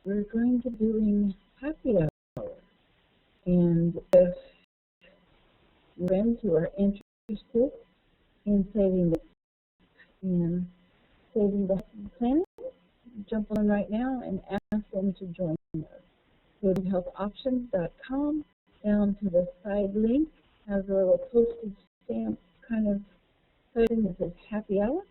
we're going to be doing happy hour. And if friends who are interested in saving the planet, jump on right now and ask them to join us. Go to soundhealthoptions.com. Down to the side link has a little postage stamp kind of thing that says happy hour.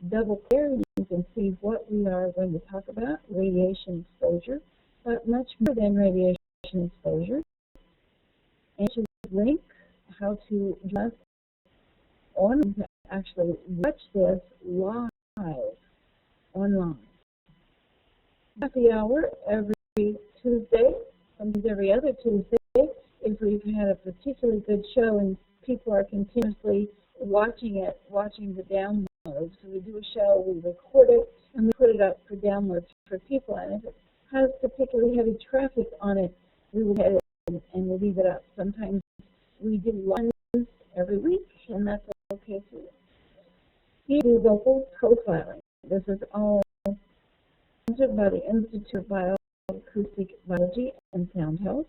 Double click there and you can see what we are going to talk about, radiation exposure, but much more than radiation exposure. And to link how to just on to actually watch this live online. Happy hour every Tuesday, sometimes every other Tuesday, if we've had a particularly good show and people are continuously watching the downloads. So we do a show, we record it, and we put it up for downloads for people. And if it has particularly heavy traffic on it, we will edit it and we'll leave it up. Sometimes we do ones every week, and that's okay too. We do vocal profiling. This is all sponsored by the Institute of Bioacoustic Biology and Sound Health.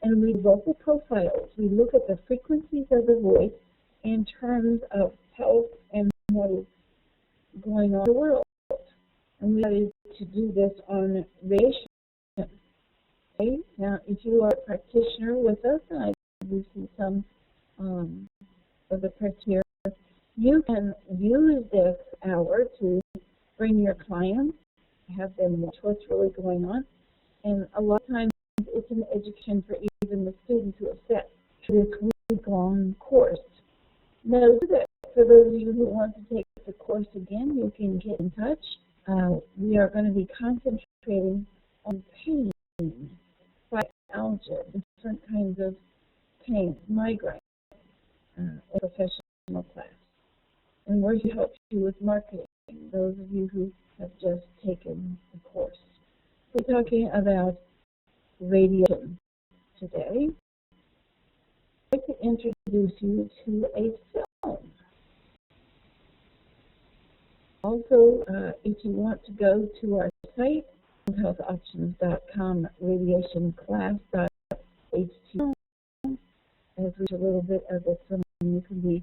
And we do vocal profiles. We look at the frequencies of the voice in terms of health and what is going on in the world. And we decided to do this on radiation. Okay? Now, if you are a practitioner with us, and I do see some of the practitioners, you can use this hour to bring your clients, have them watch what's really going on. And a lot of times it's an education for even the students who have sat through this week-long course. Know that for those of you who want to take the course again, you can get in touch. We are going to be concentrating on pain, fibromyalgia, different kinds of pain, migraine, a professional class. And we're here to help you with marketing, those of you who have just taken the course. We're talking about radiation today. I'd like to introduce you to a film. Also, if you want to go to our site, soundhealthoptions.com, radiationclass.html, as we do a little bit of the film, you can be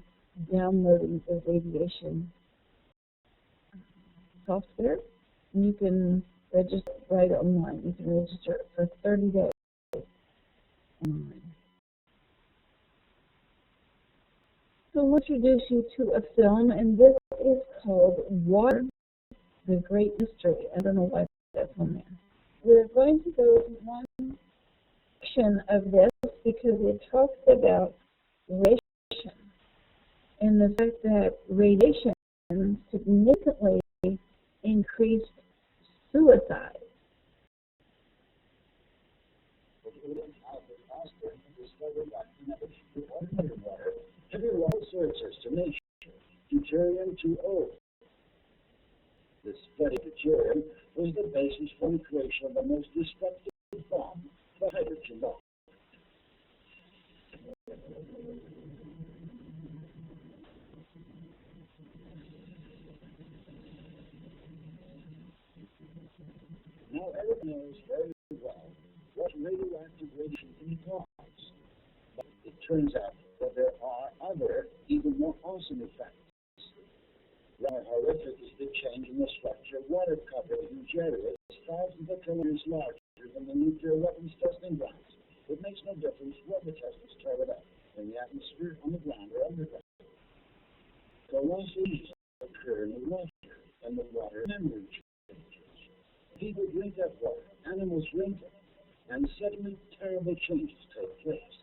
downloading the radiation software, and you can register right online. You can register for 30 days online. So I'll introduce you to a film, and this is called Water, the Great Mystery. I don't know why that's on there. We're going to go to one section of this because it talks about radiation and the fact that radiation significantly increased suicide. Every water source estimation, deuterium 2O. This study of deuterium was the basis for the creation of the most destructive bomb, the hydrogen bomb. Now everyone knows very well what radioactive radiation can cause, but it turns out that there are other, even more awesome effects. Rather horrific is the change in the structure of water covering huge areas, thousands of kilometers larger than the nuclear weapons testing grounds. It makes no difference where the test is carried out, in the atmosphere, on the ground, or underground. So once these occur in the water, and the water membrane changes. People drink that water, animals drink it, and suddenly terrible changes take place.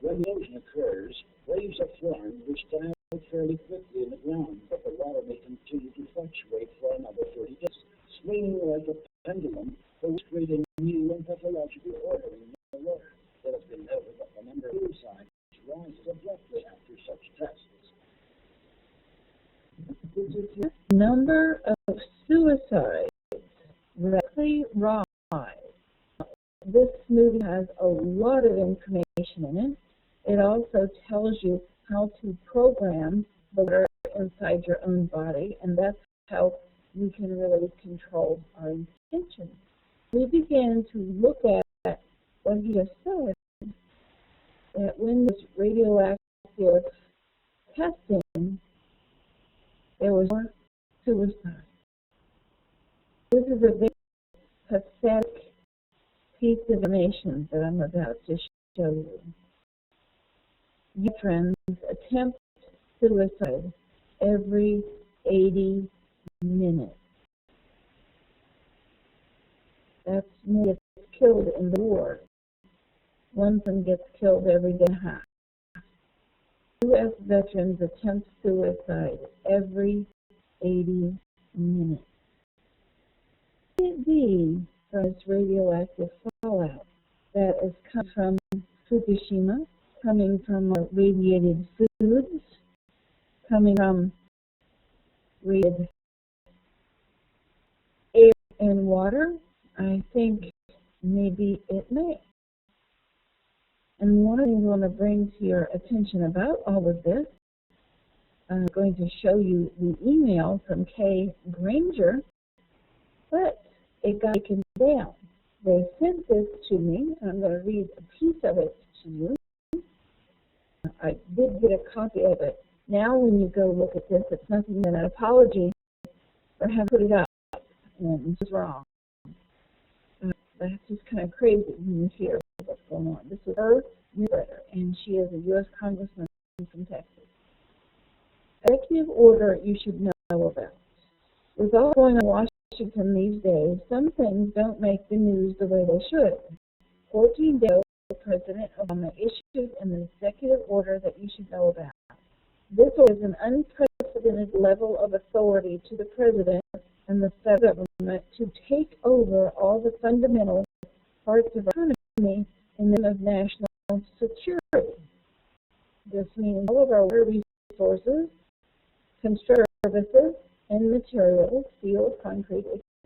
When the ocean occurs, waves are formed which die out fairly quickly in the ground, but the water may continue to fluctuate for another 30 days, swinging like a pendulum, thus creating new and pathological order in the water. It has been noted that the number of suicides rises abruptly after such tests. The number of suicides rapidly rise. This movie has a lot of information in it. It also tells you how to program the water inside your own body, and that's how we can really control our intentions. We began to look at what he just said, that when this radioactive testing, there was more suicide. This is a very pathetic piece of information that I'm about to show you. Veterans attempt suicide every 80 minutes. That's more gets killed in the war. One person gets killed every day and a half. U.S. veterans attempt suicide every 80 minutes. Could it be from this radioactive fallout that has come from Fukushima, coming from radiated foods, coming from radiated air and water? I think maybe it may. And one thing I want to bring to your attention about all of this, I'm going to show you the email from Kay Granger, but it got taken down. They sent this to me, and I'm going to read a piece of it to you. I did get a copy of it. Now when you go look at this, it's nothing but an apology for having put it up, and this is wrong. That's just kind of crazy when you hear what's going on. This is her newsletter, and she is a U.S. Congressman from Texas. Executive order you should know about. With all going on in Washington these days, some things don't make the news the way they should. 14 days ago, President Obama issued an executive order that you should know about. This is an unprecedented level of authority to the President and the federal government to take over all the fundamental parts of our economy in the name of national security. This means all of our water resources, construction services and materials, steel, concrete,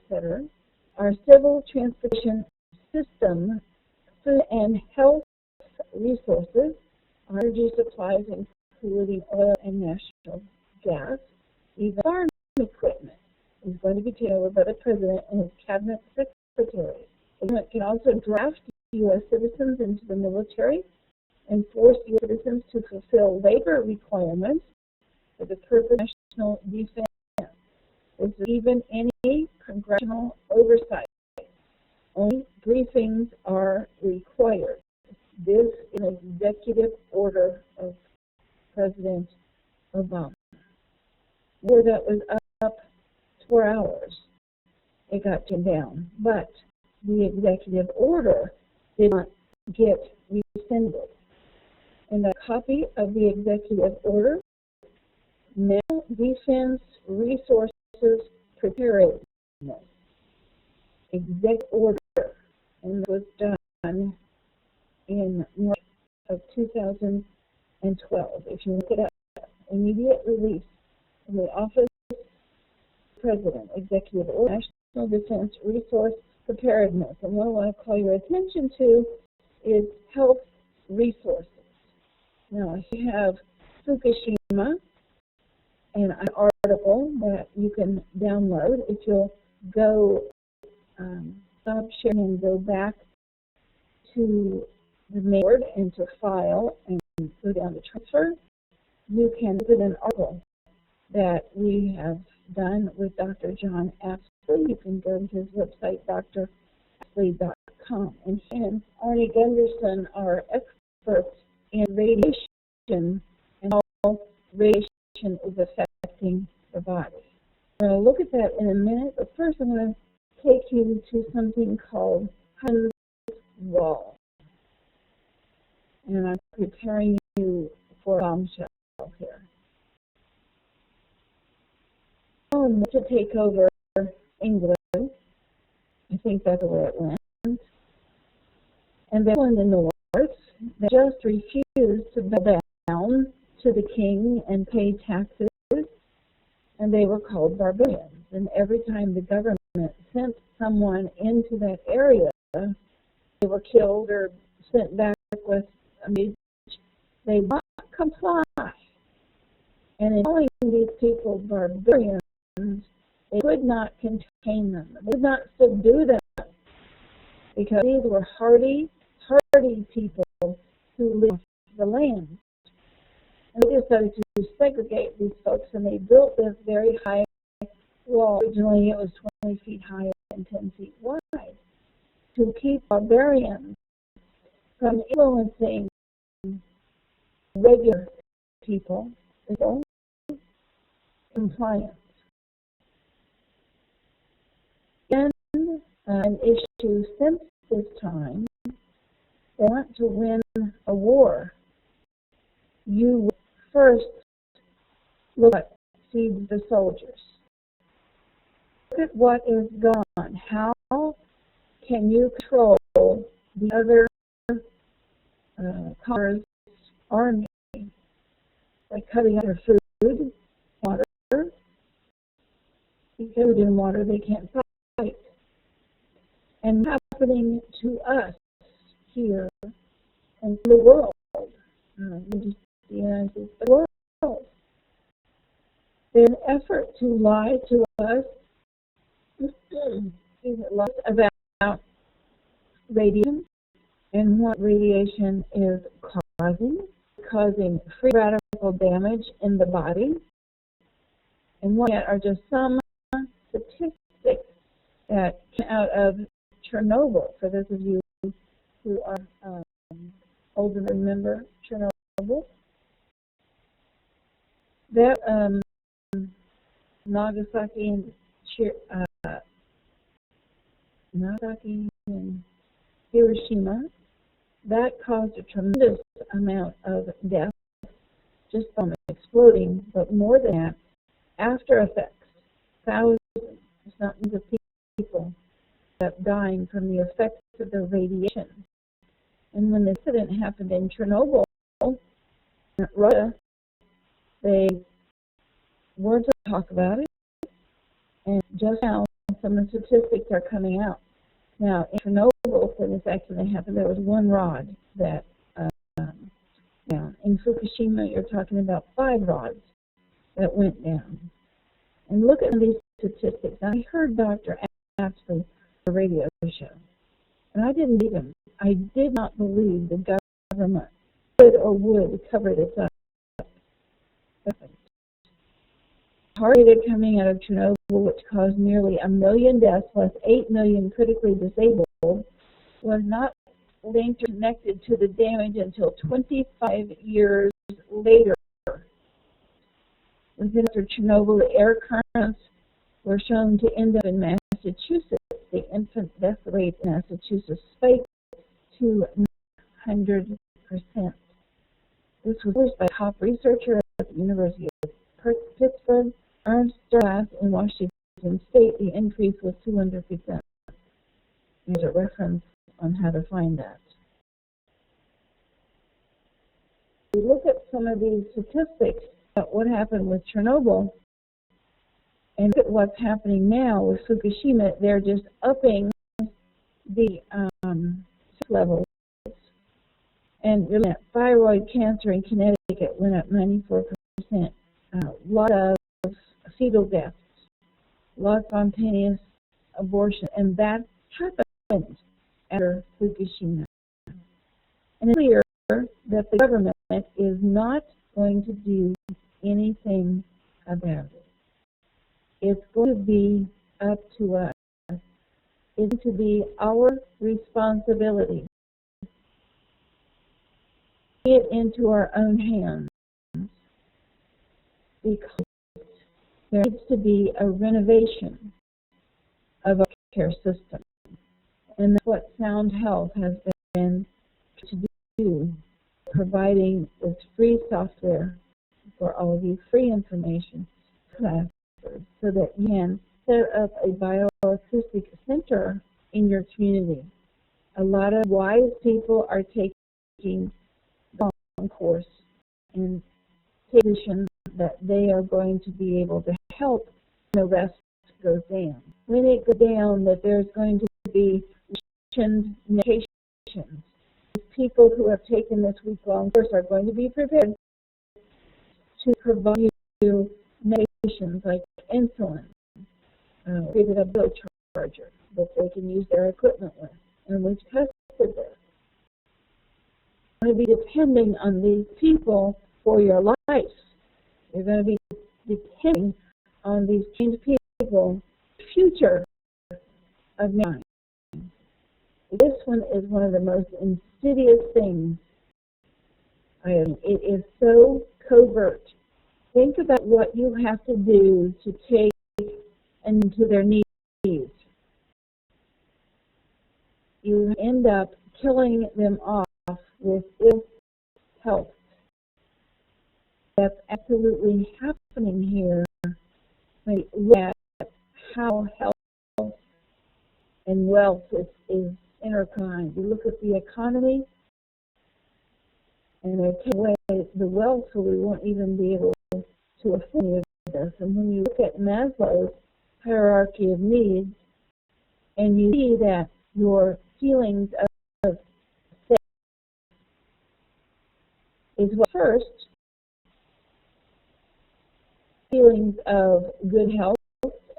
etc., our civil transportation system, food and health resources, energy supplies including oil and natural gas, even farm equipment is going to be taken over by the President and his cabinet secretary. The government can also draft U.S. citizens into the military and force U.S. citizens to fulfill labor requirements for the purpose of national defense. There's even any congressional oversight. Only briefings are required. This is an executive order of President Obama. Where that was up 4 hours, it got taken down. But the executive order did not get rescinded. And a copy of the executive order, National Defense Resources Preparedness, executive order, and it was done in March of 2012. If you look it up, immediate release from the Office of the President, Executive Order, National Defense Resource Preparedness. And what I want to call your attention to is health resources. Now, you have Fukushima, and an article that you can download. If you'll go stop sharing and go back to the main board and to file and go down to transfer, you can visit an article that we have done with Dr. John Ashley. You can go to his website, drashley.com. And he and Arnie Gunderson are experts in radiation and how radiation is affecting the body. I'm going to look at that in a minute, but first I'm going to take you to something called Hunt's Wall. And I'm preparing you for a bombshell here. To take over England. I think that's the way it went. And then in the north, they just refused to bow down to the king and pay taxes, and they were called barbarians. And every time the government sent someone into that area, they were killed or sent back with a message. They would not comply. And in calling these people barbarians, They could not contain them. They could not subdue them because these were hardy people who lived off the land. And they decided to segregate these folks, and they built this very high wall. Originally, it was 20 feet high and 10 feet wide to keep barbarians from influencing regular people, compliance. And an issue since this time, they want to win a war. You first look at feed the soldiers. Look at what is gone. How can you control the other conqueror's army by cutting out their food, water? Because food and water they can't fight. And what's happening to us here and the world, just the United States, but the world. There's an effort to lie to us about radiation and what radiation is causing free radical damage in the body. And what are just some statistics that came out of Chernobyl. For those of you who are old enough to remember Chernobyl, that Nagasaki and Hiroshima, that caused a tremendous amount of death just from exploding, but more than that, after effects, thousands, if not millions of people kept dying from the effects of the radiation. And when the incident happened in Chernobyl, Russia, they weren't to talk about it, and just now some of the statistics are coming out. Now, in Chernobyl, when this accident happened, there was one rod that, down. In Fukushima, you're talking about 5 rods that went down. And look at these statistics. Now, I heard Dr. Ashley on a radio show, and I didn't believe him. I did not believe the government could or would cover this up. Heart data coming out of Chernobyl, which caused nearly 1 million deaths plus 8 million critically disabled, was not linked or connected to the damage until 25 years later. Within after Chernobyl, the air currents were shown to end up in Massachusetts. The infant death rate in Massachusetts spiked to 100%. This was published by a top researcher at the University of Pittsburgh, Ernst Glass in Washington State. The increase was 200%. There's a reference on how to find that. We look at some of these statistics about what happened with Chernobyl, and look at what's happening now with Fukushima. They're just upping the levels. And really, thyroid cancer in Connecticut went up 94%. A lot of fetal deaths, a lot of spontaneous abortion, and that happened after Fukushima. And it's clear that the government is not going to do anything about it. It's going to be up to us. It's going to be our responsibility to get into our own hands, because there needs to be a renovation of our care system. And that's what Sound Health has been to do, providing this free software for all of you, free information classes, so that you can set up a bioacoustic center in your community. A lot of wise people are taking the course and position that they are going to be able to help when the rest goes down. When it goes down, that there's going to be medications. People who have taken this week-long course are going to be prepared to provide you medications like insulin, created a bill charger that they can use their equipment with, and we've tested this. You're going to be depending on these people for your life. You're going to be depending on these trained people, the future of mankind. This one is one of the most insidious things. It is so covert. Think about what you have to do to take and to their needs. You end up killing them off with ill health. That's absolutely happening here. When you look at how health and wealth is intertwined. You look at the economy, and they take away the wealth, so we won't even be able to afford any of this. And when you look at Maslow's hierarchy of needs, and you see that your feelings of self is what first, feelings of good health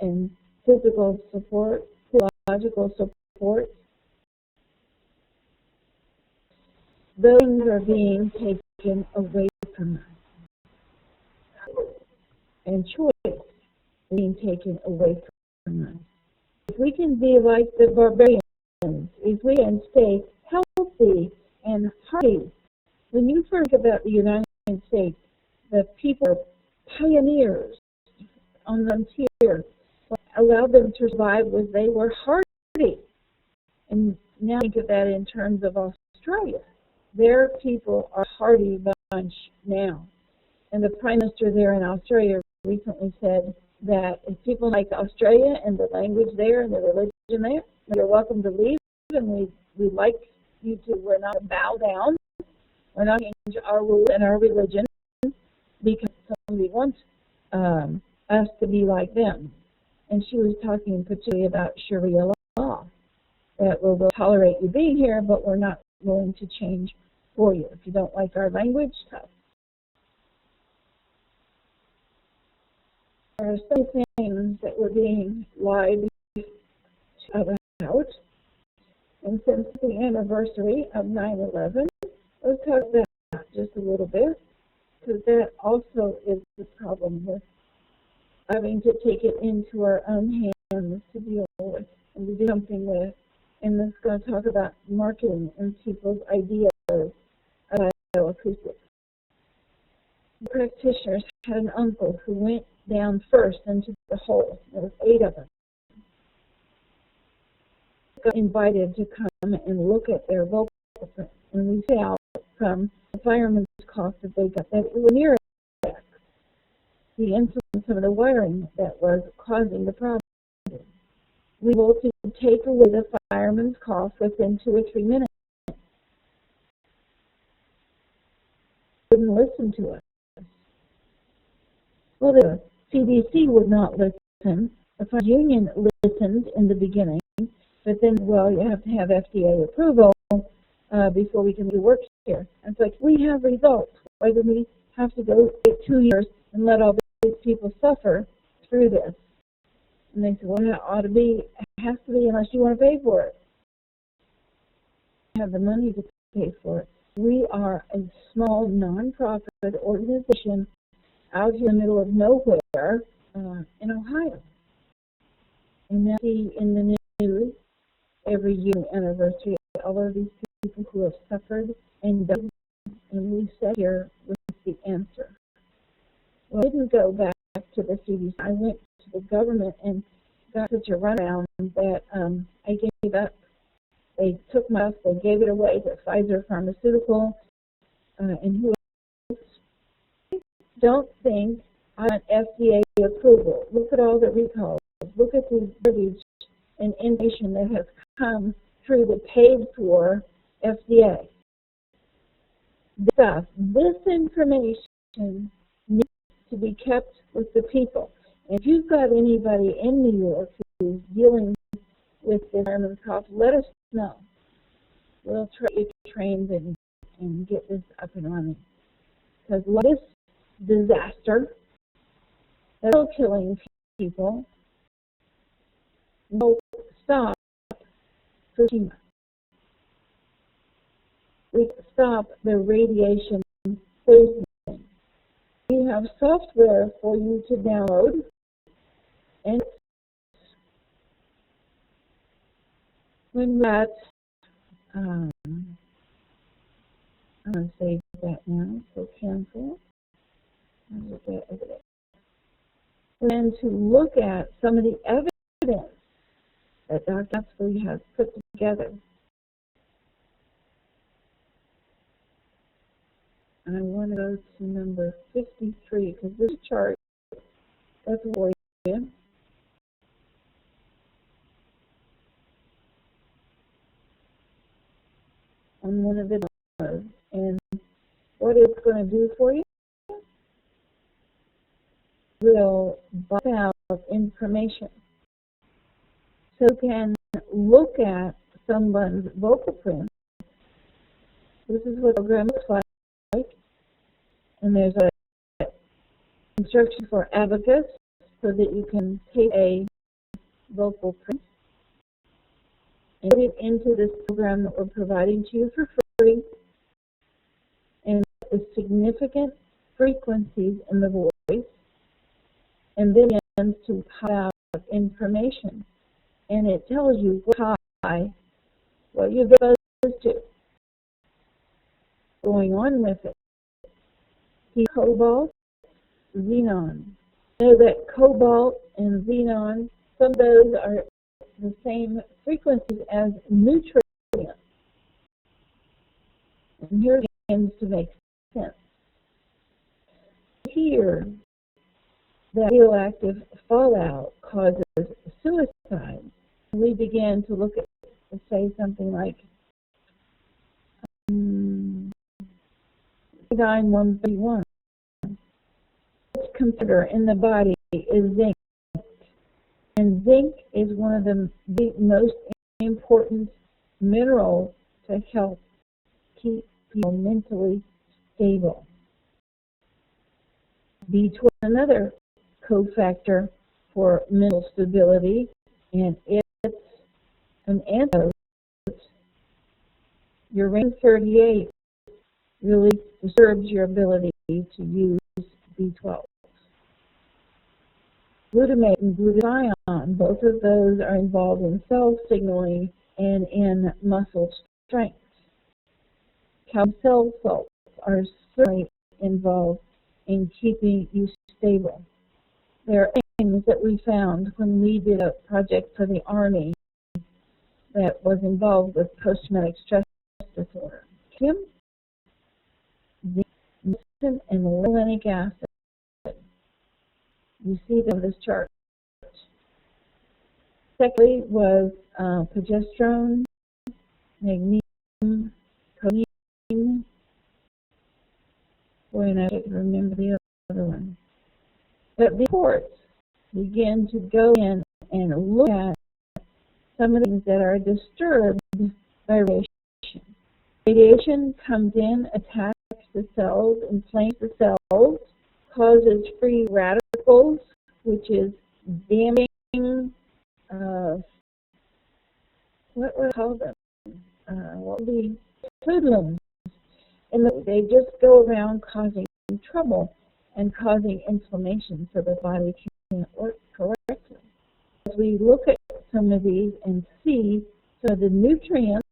and physical support, psychological support, those things are being taken away from us. And choice is being taken away from us. If we can be like the barbarians, if we can stay healthy and hearty, when you think about the United States, the people are pioneers on the frontier. What allowed them to survive was they were hardy. And now think of that in terms of Australia. Their people are hardy bunch now. And the Prime Minister there in Australia recently said that if people like Australia and the language there and the religion there, you're welcome to leave, and we like you to, we're not going to bow down, we're not going to change our rules and our religion because somebody wants us to be like them. And she was talking particularly about Sharia law, that we'll tolerate you being here, but we're not willing to change for you. If you don't like our language, tough. There are some things that were being lied about. And since the anniversary of 9/11, let's talk about that just a little bit, because that also is the problem with having to take it into our own hands to deal with and to do something with. And it's going to talk about marketing and people's ideas of bioacoustics. The practitioners had an uncle who went down first into the hole. There was 8 of them. Got invited to come and look at their vocal print, and we found out from the fireman's cost that they got that it was near the influence of the wiring that was causing the problem. We were able to take away the fireman's cost within 2 or 3 minutes. Wouldn't listen to us. Well, the CDC would not listen. The Fire Union listened in the beginning, but then, well, you have to have FDA approval before we can do work here. And it's like, we have results. Why do we have to go 2 years and let all these people suffer through this? And they said, well, it ought to be, it has to be unless you want to pay for it. You have the money to pay for it. We are a small non-profit organization out here in the middle of nowhere in Ohio. And now see in the news every year anniversary all of these people who have suffered and died, and we sat here with the answer. Well, I didn't go back to the CDC. I went to the government and got such a runaround that I gave up. They took my house, they gave it away to Pfizer Pharmaceutical, and who else? Don't think I want FDA approval. Look at all the recalls. Look at the verbiage and information that has come through the paid-for FDA. This information needs to be kept with the people. If you've got anybody in New York who's dealing with the fireman's cough, let us know. We'll try to get trained and get this up and running. Because this disaster that's still killing people will stop Fukushima. We stop the radiation poisoning. We have software for you to download, and when that, I'm going to save that now, so cancel. And to look at some of the evidence that Dr. Ashley has put together. And I want to go to number 53, because this chart, that's for you. On one of the numbers. And what it's going to do for you will bump out information. So you can look at someone's vocal print. This is what the program looks like. And there's a instruction for abacus so that you can take a vocal print and put it into this program that we're providing to you for free, and the significant frequencies in the voice, and then it begins to pop out information. And it tells you what high, what you're exposed to, going on with it. Cobalt, xenon. You know that cobalt and xenon, some of those are the same frequencies as neutrons. And here it begins to make sense. Here, that radioactive fallout causes suicide. We began to look at, say, something like 9131. Its competitor in the body is zinc. And zinc is one of the most important minerals to help keep people mentally stable. B12 is another cofactor for mental stability, and it's an antidote. Uranium-38 really disturbs your ability to use B12. Glutamate and glutathione, both of those are involved in cell signaling and in muscle strength. Calcium cell salts are certainly involved in keeping you stable. There are things that we found when we did a project for the Army that was involved with post-traumatic stress disorder. Calcium, zinc, and linoleic acid. You see them on this chart. Secondly was progesterone, magnesium, codeine. Boy, and I can't remember the other one. But the reports begin to go in and look at some of the things that are disturbed by radiation. Radiation comes in, attacks the cells, inflames the cells, causes free radicals, which is damaging, what would I call them? What would be hoodlums. And they just go around causing trouble and causing inflammation so the body can't work correctly. As we look at some of these and see some of the nutrients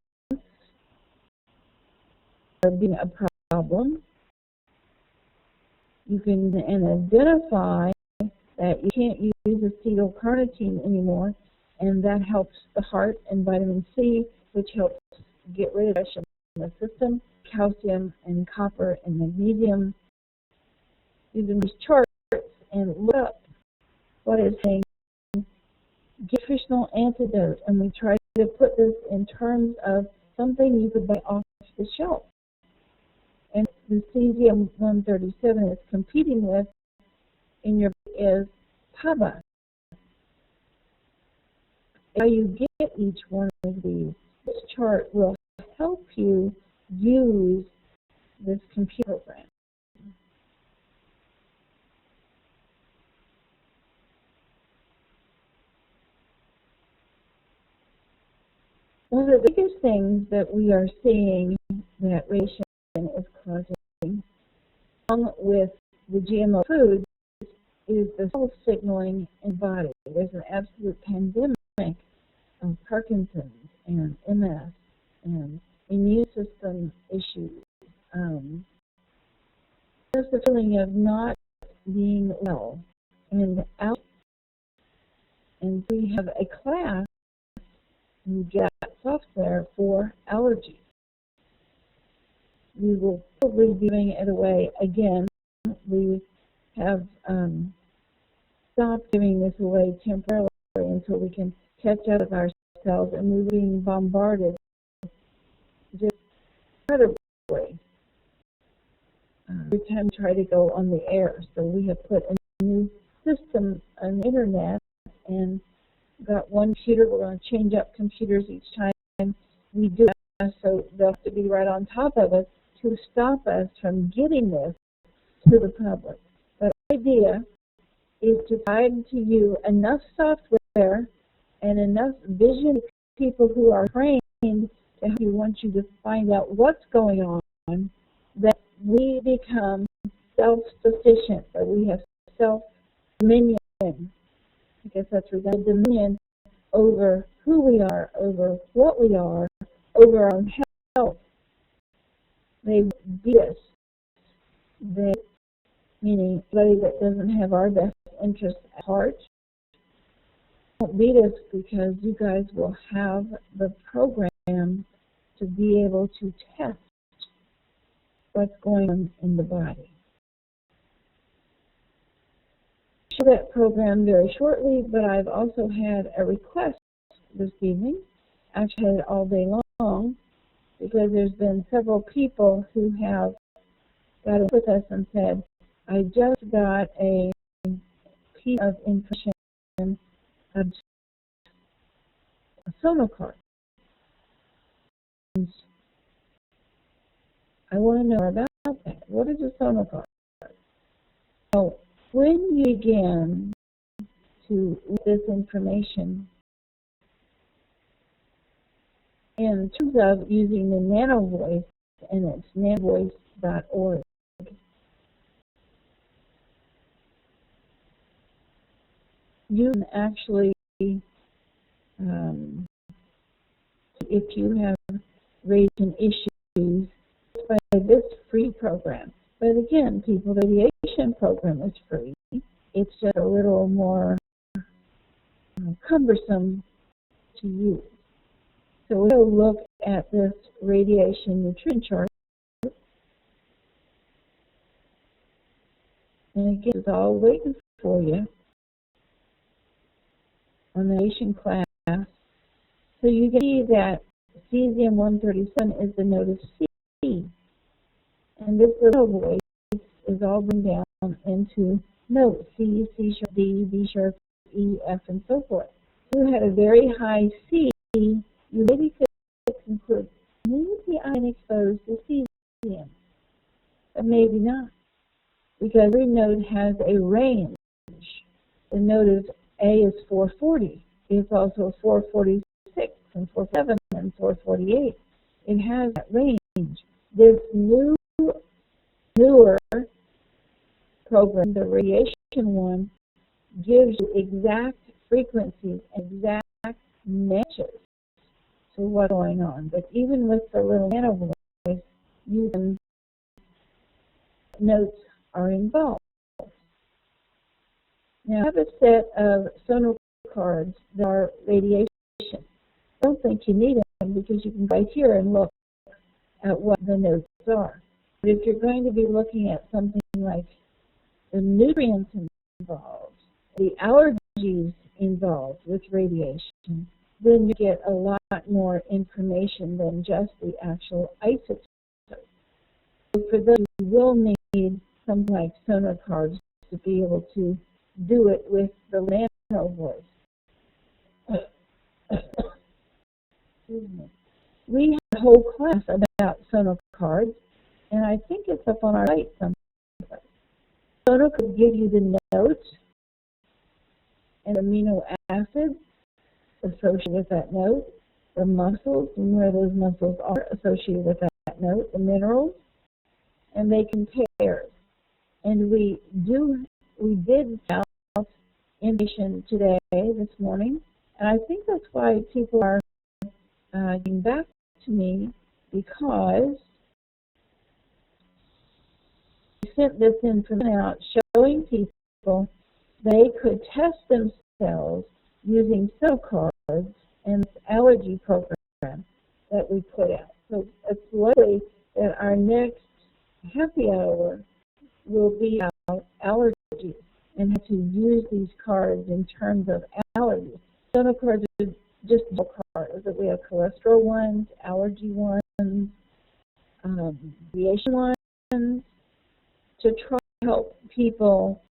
are being a problem, you can identify that you can't use acetylcarnitine anymore, and that helps the heart, and vitamin C, which helps get rid of pressure in the system, calcium and copper and magnesium. Using these charts and look up what is saying nutritional antidote, and we try to put this in terms of something you could buy off the shelf. And the cesium-137 is competing with in your is PABA. How you get each one of these, this chart will help you use this computer program. One of the biggest things that we are seeing that radiation is causing, along with the GMO foods, is the cell signaling in the body. There's an absolute pandemic of Parkinson's and MS and immune system issues. Just the feeling of not being well and out. And we have a class who get software for allergies. We will probably be giving it away again. We have stopped giving this away temporarily until we can catch up with ourselves, and we're being bombarded just incredibly every time we try to go on the air. So we have put a new system on the internet and got one computer. We're going to change up computers each time we do that, so they'll have to be right on top of us to stop us from getting this to the public. But the idea is to provide to you enough software and enough vision people who are trained to help you once you just find out what's going on, that we become self-sufficient, that we have self-dominion. I guess that's redundant. Dominion over who we are, over what we are, over our own health. They beat us. They, meaning anybody that doesn't have our best interest at heart, won't beat us, because you guys will have the program to be able to test what's going on in the body. I'll show that program very shortly, but I've also had a request this evening. I've had it all day long, because there's been several people who have got in with us and said, I just got a piece of information of a sonocard. I want to know more about that. What is a sonocard? So when you begin to read this information in terms of using the nano voice, and it's nanovoice.org, you can actually, if you have radiation issues, by this free program. But again, people, the radiation program is free. It's just a little more cumbersome to use. So we'll look at this radiation nutrition chart. And again, it's all waiting for you on the radiation class. So you can see that cesium-137 is the node of C. And this little voice is all broken down into notes: C, C sharp, D, D sharp, E, F, and so forth. If you had a very high C, you maybe could conclude, maybe I'm exposed to cesium, but maybe not, because every node has a range. The node of A is 440. It's also 446 and 447 and 448. It has that range. This newer program, the radiation one, gives you exact frequencies, exact matches to what's going on. But even with the little nano voice, you can, notes are involved. Now, I have a set of sonar cards that are radiation. I don't think you need them, because you can go right here and look at what the notes are. But if you're going to be looking at something like the nutrients involved, the allergies involved with radiation, then you get a lot more information than just the actual isotope. So for those, you will need something like sonar cards to be able to do it with the nano voice. We have a whole class about sonar cards, and I think it's up on our site someplace. Sonar could give you the notes and amino acids associated with that note. the muscles and where those muscles are associated with that note, the minerals, and they compare. And we did self information today, this morning, and I think that's why people are getting back to me, because we sent this information out showing people they could test themselves using cell cards and this allergy program that we put out. So it's likely that our next happy hour will be about allergies and how to use these cards in terms of allergies. Some cards are just cards. We have cholesterol ones, allergy ones, radiation ones, to try to help people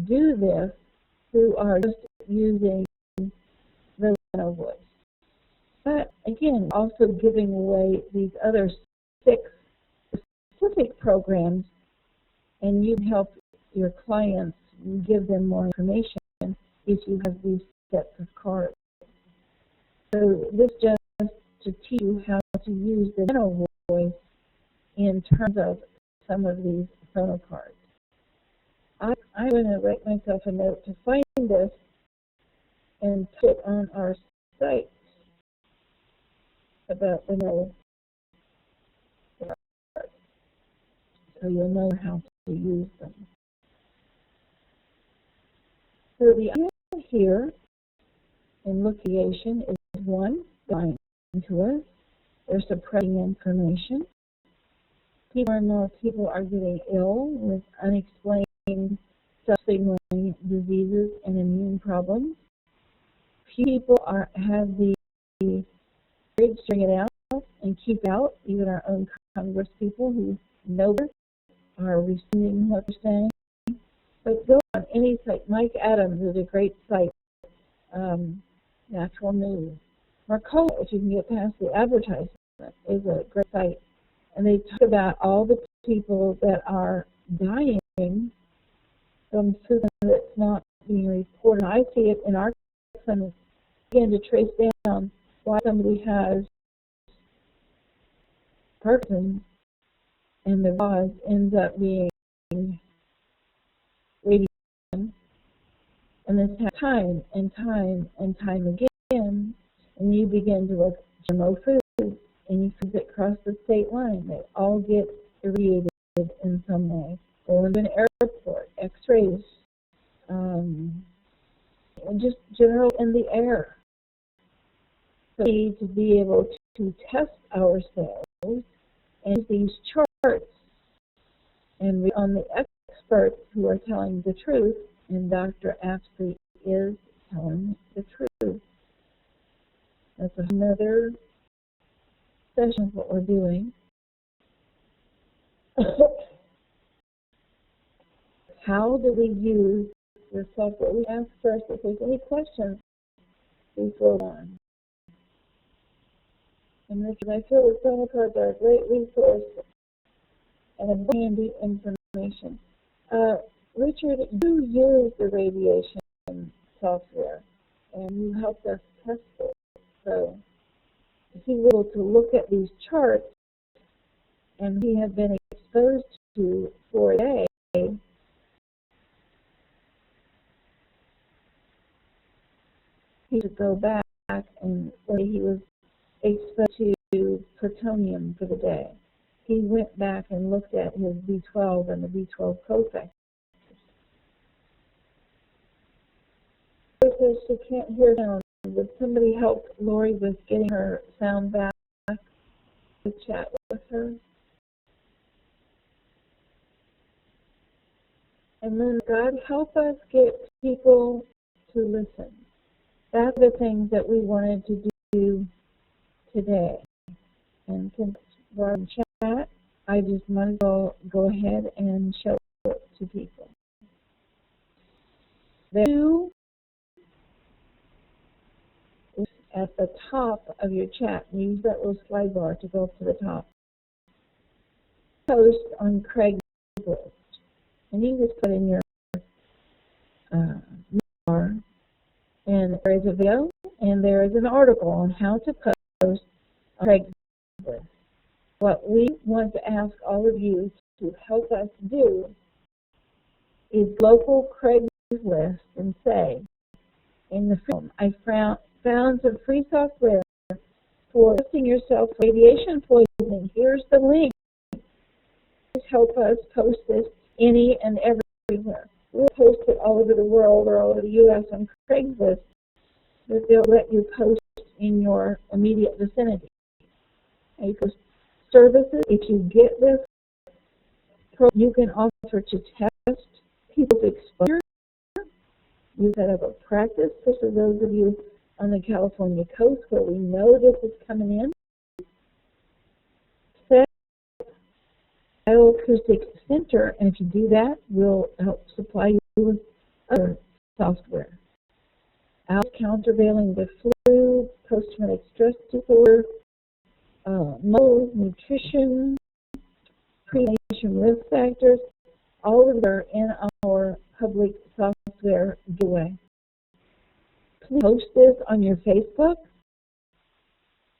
do this who are just using the voice. But again, also giving away these other 6 specific programs, and you help your clients give them more information if you have these sets of cards. So this just to teach you how to use the general voice in terms of some of these phono cards. I'm going to write myself a note to find this and put it on our site about the no cards, so you'll know how to use them. So the idea here in location is one, lying to us. They're suppressing information. More and more people are getting ill with unexplained self-signaling diseases and immune problems. Few people have the courage to bring it out and keep out. Even our own Congress people who know this are receiving what they're saying. But go on any site. Mike Adams is a great site. Natural News. Marcola, if you can get past the advertisement, is a great site. And they talk about all the people that are dying from food that's not being reported. I see it in our clinic. Begin to trace down why somebody has Parkinson's, and the cause ends up being radiation. And this happens time and time and time again. And you begin to look at GMO foods, any foods that cross the state line, they all get irradiated in some way. Go into an airport, X-rays, and just general in the air. So we need to be able to test ourselves and these charts and read on the experts who are telling the truth, and Dr. Apsley is telling the truth. That's another session of what we're doing. How do we use the software? We ask first if there's any questions before on. And Richard, I feel the phone cards are a great resource and a handy information. Richard, you use the radiation software, and you helped us test it. So if he was able to look at these charts, and he had been exposed to for a day, he could go back and say he was exposed to plutonium for the day. He went back and looked at his B12 and the B12 cofactors. Because she can't hear sound, would somebody help Lori with getting her sound back to chat with her? And then God, help us get people to listen. That's the things that we wanted to do today. And since we're in chat, I just want to go ahead and show it to people. There are 2 at the top of your chat. Use that little slide bar to go up to the top. Post on Craigslist. And you just put in your bar, and there is a video and there is an article on how to post Craigslist. What we want to ask all of you to help us do is local Craigslist and say, in the film, I found some free software for testing yourself for radiation poisoning. Here's the link. Please help us post this any and everywhere. We'll post it all over the world or all over the U.S. on Craigslist, but they'll let you post in your immediate vicinity. And you post services. If you get this, you can offer to test people's exposure. You set up a practice, especially those of you on the California coast where we know this is coming in. Set bioacoustic center, and if you do that, we'll help supply you with other software. Countervailing the flu, post-traumatic stress disorder, mold, nutrition, pre-nation risk factors, all of them are in our public software giveaway. Please post this on your Facebook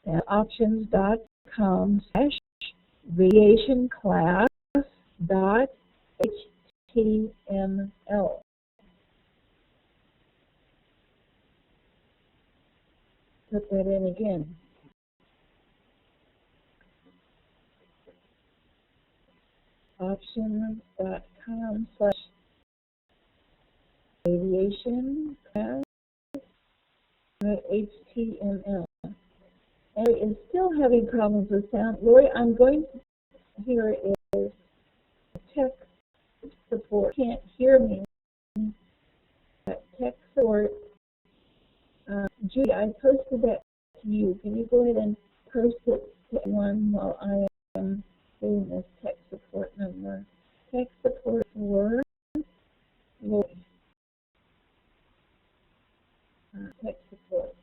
at options.com/radiationclass.html. Put that in again. options.com/radiationclass.html. And it is still having problems with sound. Lori, I'm going to, here is tech support. Can't hear me. Tech support. Judy, I posted that to you. Can you go ahead and post it to one while I am doing this tech support number? Tech support for Lori. Tech support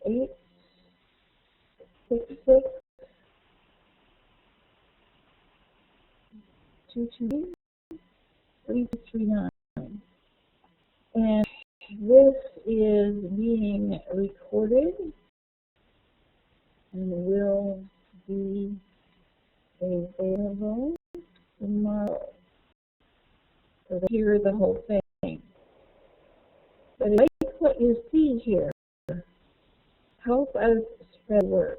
866-223-3239. And this is being recorded and will be available tomorrow. So to hear the whole thing. But I like what you see here. Help us spread the word.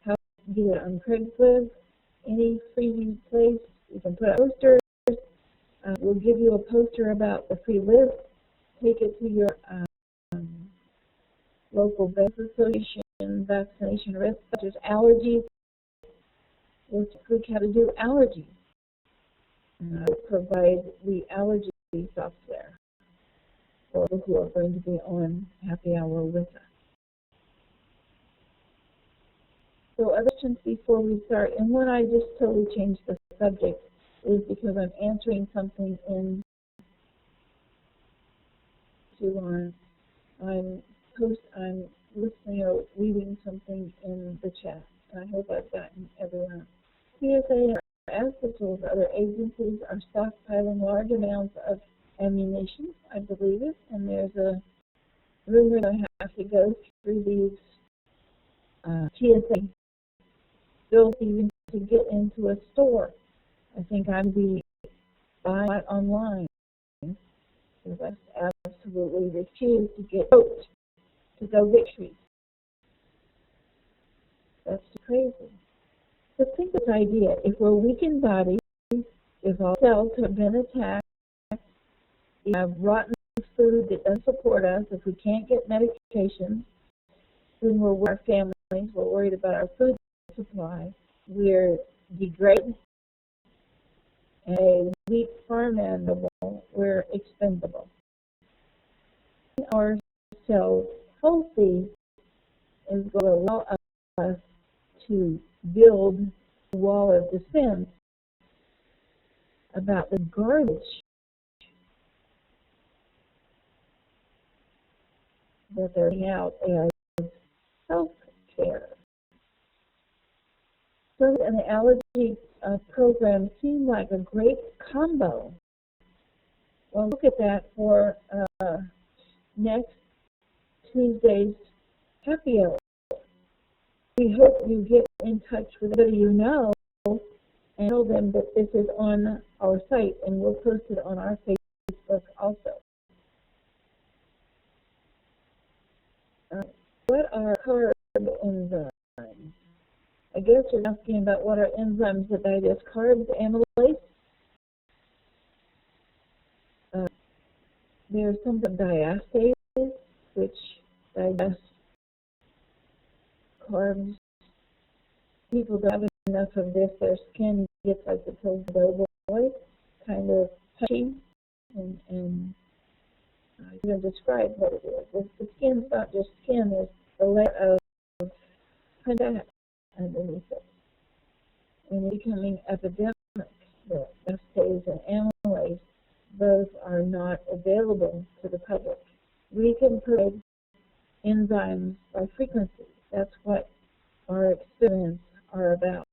Help do it on Craigslist, any free place. You can put up posters. We'll give you a poster about the free list. Take it to your local medical association, vaccination risk, such as allergies. We'll teach how to do allergies. And I'll provide the allergy software for those who are going to be on happy hour with us. So other questions before we start, and when I just totally changed the subject is because I'm answering something in I'm listening or reading something in the chat, and I hope I've gotten everyone. TSA and as well as other agencies are stockpiling large amounts of ammunition, I believe it, and there's a rumor I have to go through these TSA bills even to get into a store. I think I'd be buying it online because I absolutely refuse to get votes to go get trees. That's crazy. But think of this idea. If we're weakened bodies, if our cells have been attacked, we have rotten food that doesn't support us, if we can't get medications, then we're with our families, we're worried about our food supply, we're degraded, and a weak farm animal, we're expendable. Our cells healthy is going to allow us to build a wall of defense about the garbage that they're putting out as health care. So an allergy program seemed like a great combo. Well, look at that for next Tuesday's happy hour. we hope you get in touch with somebody you know and tell them that this is on our site, and we'll post it on our Facebook also. What are carb enzymes? I guess you're asking about what are enzymes that digest carbs, amylase. There's something diastase, which digest carbs. People don't have enough of this, their skin gets like the boy, kind of patchy, and I can describe what it is. The skin's not just skin, there's a layer of fat underneath it. And it's becoming epidemic. The diastase and amylase, those are not available to the public. We can provide enzymes by frequency. That's what our experiments are about.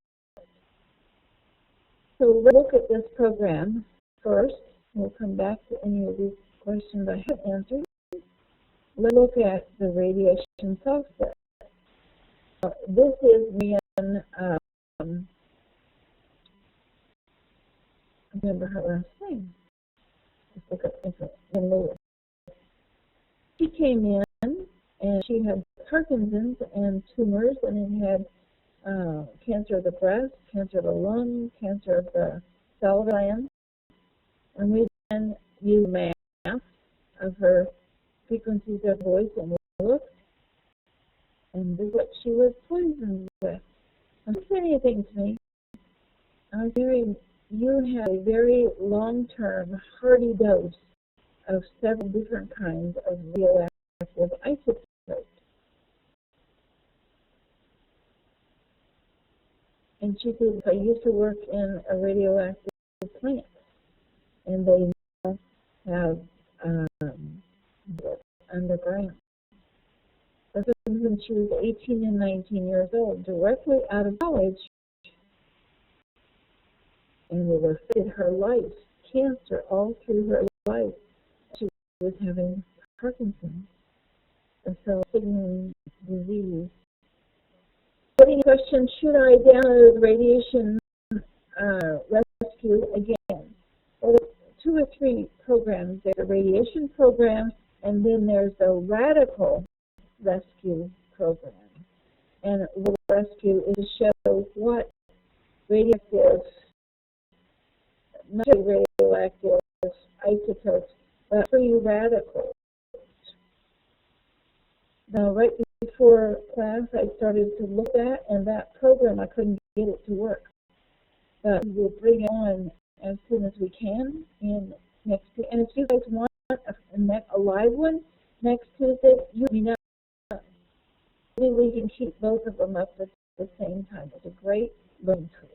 So let's look at this program first. We'll come back to any of these questions I have answered. Let's look at the radiation software. This is Marianne, I remember her last name. Let's look up information. She came in and she had Parkinson's and tumors, and it had cancer of the breast, cancer of the lung, cancer of the salivary gland. And we then used math of her frequencies of voice and looked, and this is what she was poisoned with. Don't say anything to me. You had a very long-term, hearty dose of several different kinds of radioactive isotopes. And she said, I used to work in a radioactive plant, and they have underground. But when she was 18 and 19 years old, directly out of college, and it affected her life, cancer all through her life. She was having Parkinson's, and so signaling disease. Any questions? Should I download radiation rescue again? Well, there's 2 or 3 programs. There's a radiation program, and then there's a radical rescue program. And rescue is to show what radioactive, not radioactive isotopes, but free radicals. Now, right before class, I started to look at, and that program, I couldn't get it to work. But we'll bring it on as soon as we can in next Tuesday. And if you guys want a live one next Tuesday, you know, maybe we can keep both of them up at the same time. It's a great learning tool.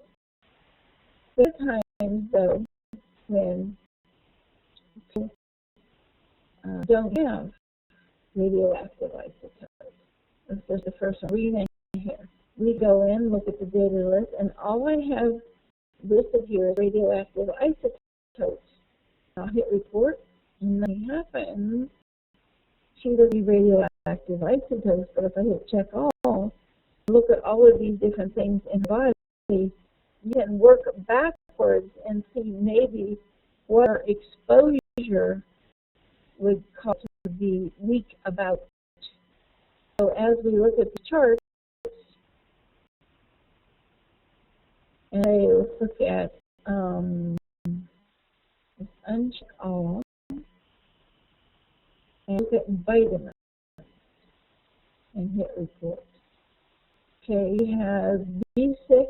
There are times, though, when people don't have radioactive isotopes. This is the first one. Read in here. We go in, look at the data list, and all I have listed here is radioactive isotopes. I'll hit report, and nothing happens. She doesn't see radioactive isotopes, but if I hit check all, look at all of these different things in the body, you can work backwards and see maybe what our exposure would cause to be weak about. So as we look at the chart, and let's look at uncheck all, and look at vitamins, and hit report. Okay, you have B6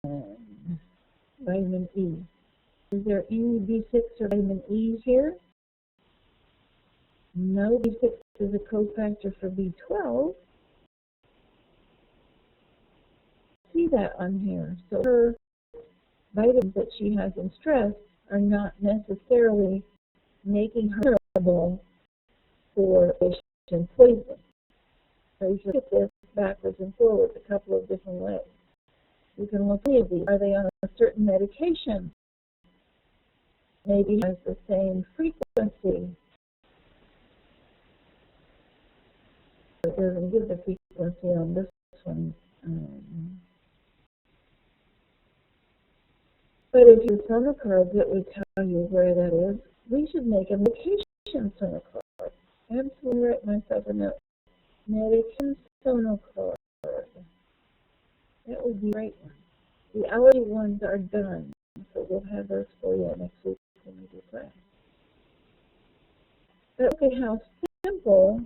and vitamin E. Is there any B6 or vitamin E here? No, B6 is a cofactor for B12. See that on here. So her vitamins that she has in stress are not necessarily making her vulnerable for radiation poisoning. So you should look at this backwards and forwards a couple of different ways. You can look at these. Are they on a certain medication? Maybe has the same frequency it doesn't give the frequency on this one. But if you sonar cards, it would tell you where that is. We should make a medication sonar card. Absolutely write myself a note. Medication sonar card. That would be a great one. The allergy ones are done, so we'll have those for you next week when we do class. But look at how simple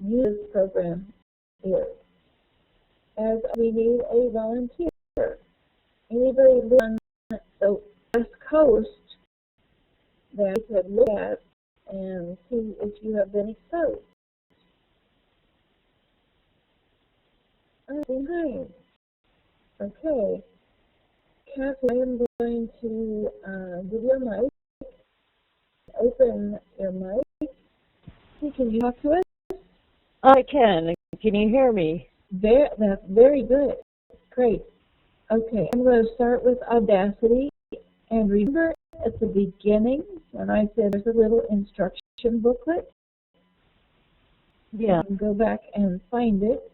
this program is. As we need a volunteer. Anybody on the West Coast that you could look at and see if you have been exposed. Behind. Okay. Kathy, I am going to give you a mic. Open your mic. Can you talk to us? I can. Can you hear me? That's very good. Great. Okay, I'm going to start with Audacity. And remember at the beginning when I said there's a little instruction booklet? Yeah. You can go back and find it.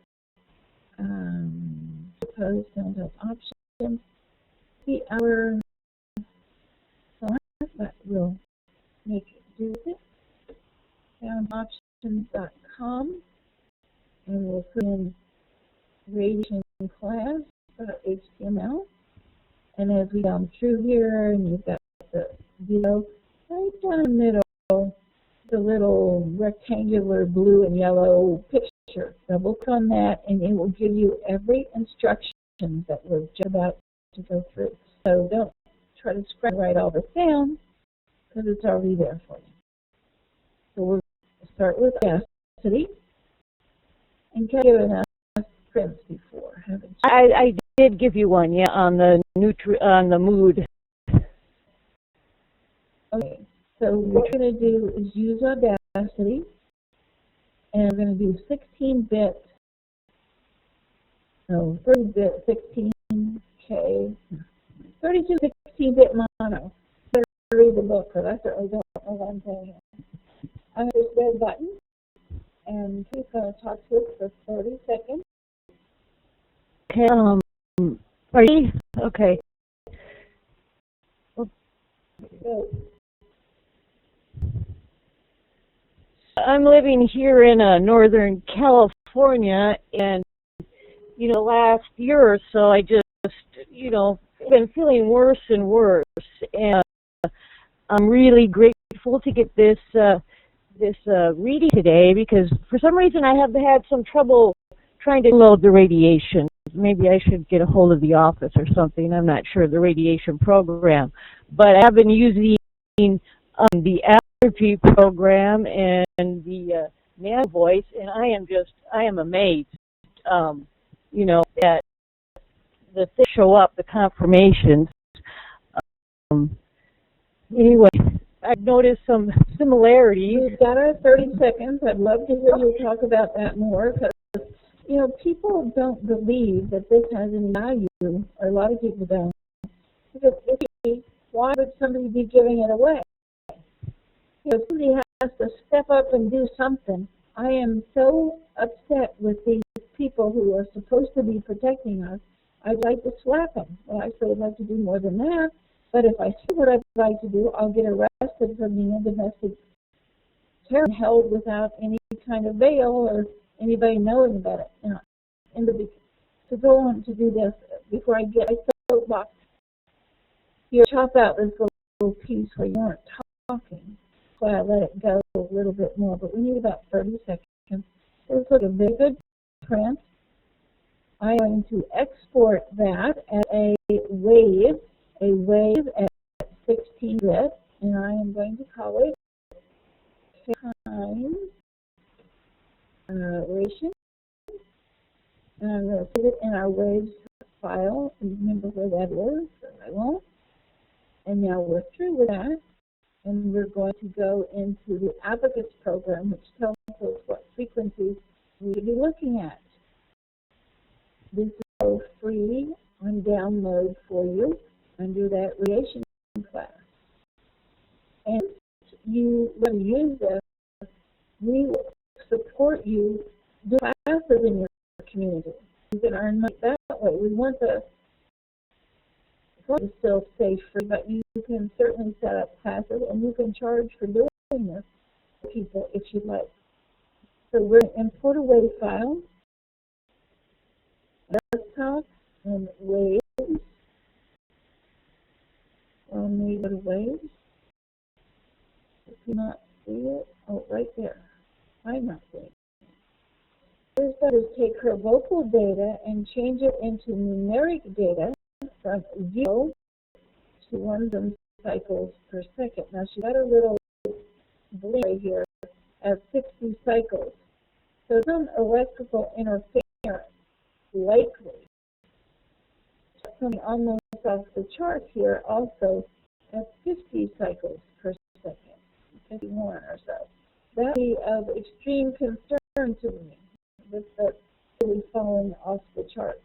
Suppose soundhealth options. See our song that will make it do with it. Soundoptions.com. And we'll put in radiation class.html. And as we come through here, and you've got the video right down the middle, the little rectangular blue and yellow picture. Double click on that, and it will give you every instruction that we're just about to go through. So don't try to write all this down, because it's already there for you. So we'll start with Audacity. And you've given us prints before, haven't you? I did give you one, yeah, on the mood. Okay, so what we're going to do is use Audacity, and we're going to do 16-bit, no, 30-bit, 16K, 32 16-bit mono. Better read the book, because I certainly don't know what I'm saying here. I'm going to hit this red button, and he's going to talk to us for 30 seconds. Okay, are you? Okay. So, I'm living here in Northern California, and, last year or so, I just, been feeling worse and worse, and I'm really grateful to get this reading today, because for some reason I have had some trouble trying to load the radiation. Maybe I should get a hold of the office or something. I'm not sure, the radiation program. But I have been using the allergy program and the man voice, and I am amazed, that the things show up, the confirmations. Anyway, I've noticed some similarities. We've got our 30 seconds. I'd love to hear you talk about that more, because people don't believe that this has any value, or a lot of people don't. Because why would somebody be giving it away? Somebody has to step up and do something. I am so upset with these people who are supposed to be protecting us. I'd like to slap them. Well, I would like to do more than that. But if I see what I'd like to do, I'll get arrested for being a domestic terror, held without any kind of bail or anybody knowing about it. To go on to do this, before I get my soapbox, you chop out this little piece where you weren't talking. So I let it go a little bit more, but we need about 30 seconds. This is a very good print. I'm going to export that as a wave at 16-bit, and I am going to call it time ration. And I'm going to put it in our waves file. Remember where that is, or I won't. And now we're through with that. And we're going to go into the Advocates program, which tells us what frequencies we should be looking at. This is so free on download for you under that radiation class. And you want to use this, we will support you passive in your community. You can earn money that way. We want the to still stay free, but you can certainly set up passive, and you can charge for doing this for people if you'd like. So we're going to import a WAV file, desktop, and waves. We go to waves. If you not see it, oh, right there. I'm not seeing it. First, that is take her vocal data and change it into numeric data from 0 to 1 cycles per second. Now she's got a little blink right here at 60 cycles. So some electrical interference, likely. Coming almost off the chart here, also at 50 cycles per second, 51 or so. That would be of extreme concern to me, with that really falling off the chart.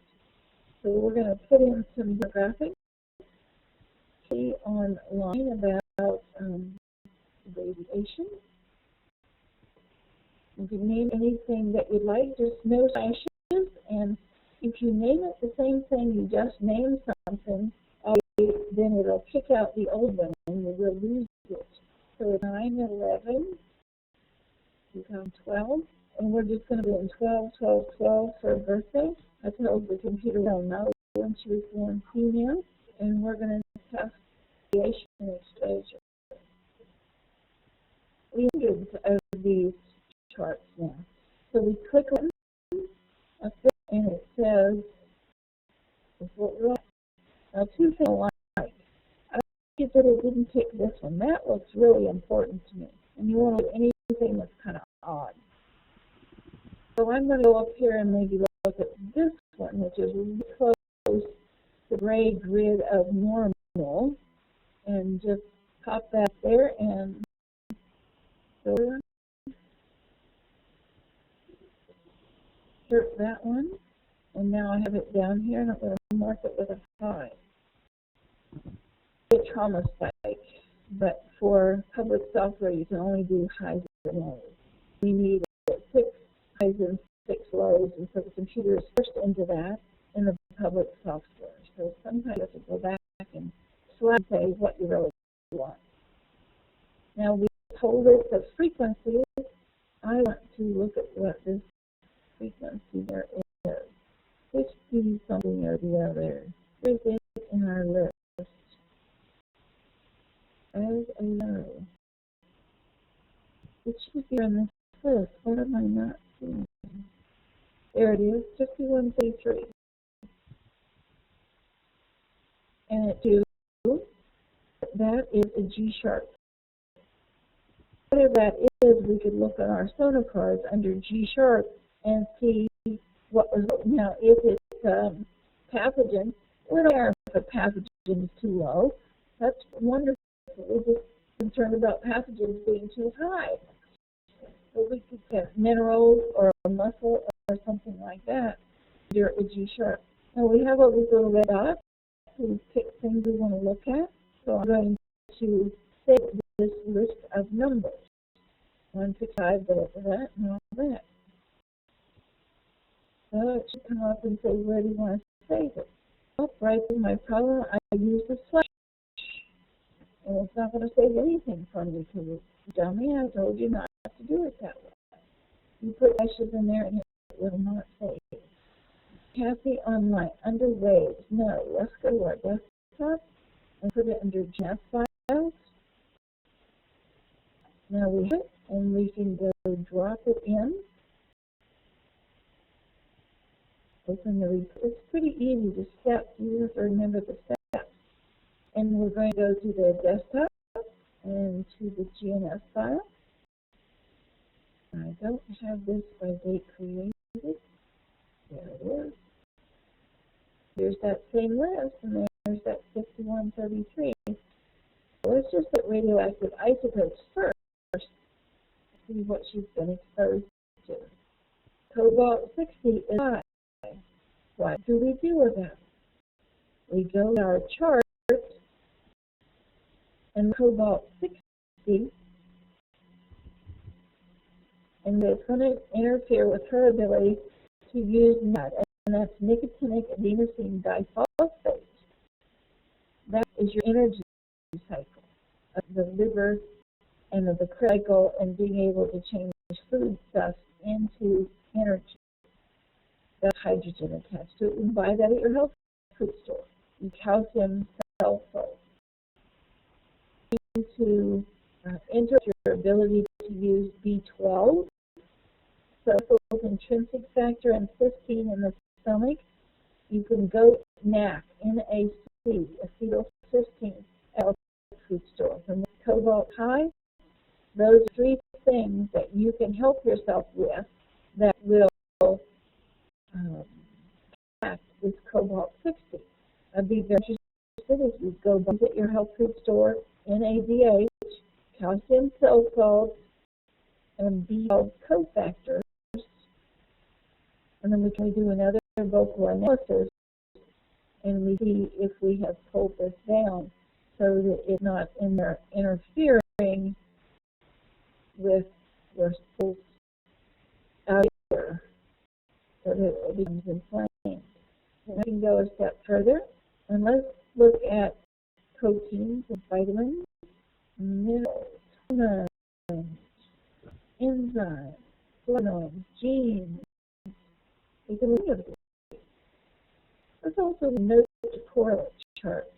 So we're going to put in some graphics online about radiation. You can name anything that you'd like, just no slashes, and if you name it the same thing, you just name something, then it'll kick out the old one and you will lose it. So 9/11 become 12, and we're just going to be in 12, 12, 12 for a birthday. I told the computer well no when she was born female, and we're going to test radiation exposure. We have hundreds of these charts now. So we click on a thing and it says, this is what we're like. Now, two things I like. I like that it didn't pick this one. That looks really important to me. And you want to do anything that's kind of odd. So I'm going to go up here and maybe look at this one, which is really close to the gray grid of normal, and just pop that there and go there. Insert that one, and now I have it down here, and I'm going to mark it with a 5. A trauma spike, but for public software, you can only do highs and lows. We need 6 highs and 6 lows, and so the computer is forced into that in the public software. So sometimes you have to go back and slide and say what you really want. Now we told it the frequency. I want to look at what this frequency there is. 50 something or the other. Where's it in our list? As a low. It should be on this list. What am I not seeing? There it is, 5133. And it do, that is a G sharp. Whatever that is, we could look at our sonar cards under G sharp and see what was. Now, if it's pathogen, we don't care if a pathogen is too low. That's wonderful. We're just concerned about pathogens being too high. So we could get minerals or a muscle or something like that under a G sharp. Now we have all these little red dots. We pick things we want to look at. So I'm going to save this list of numbers. 165, that, and all that. So it should come up and say, where do you want to save it? Oh, right in my problem, I use the slash. And it's not going to save anything for me because it's dummy. I told you not to do it that way. You put slashes in there and it will not save. Kathy Online, under Waves. No, let's go to our desktop and put it under Jazz Files. Now we hit it, and we can go drop it in. Open the report. It's pretty easy to step. You have to remember the steps. And we're going to go to the desktop and to the GNS file. I don't have this by date created. There it is. There's that same list, and there's that 5133. So let's just put radioactive isotopes first. See what she's been exposed to. Cobalt-60 is high. What do we do with that? We go to our chart, and cobalt-60, and it's going to interfere with her ability to use NAD, and that's nicotinic adenosine diphosphate. That is your energy cycle of the liver and of the cycle, and being able to change food stuff into energy. That's hydrogen attached to it. You can buy that at your health food store. You calcium sulfate. To enter your ability to use B12, so both intrinsic factor and cysteine in the stomach. You can go NAC, NAC, acetylcysteine, at a food store. From the cobalt high, those three things that you can help yourself with that will act with cobalt 60. I'd be very interested if you go visit your health food store, NADH, calcium sulfate, and B12 cofactors, and then we can do another vocal analysis, and we see if we have pulled this down so that it's not in there interfering with your pulse out here, so that it becomes inflamed. And we can go a step further, and let's look at proteins and vitamins, minerals, hormones, enzymes, flavonoids, genes. We can look at these. Let's also note the correlate chart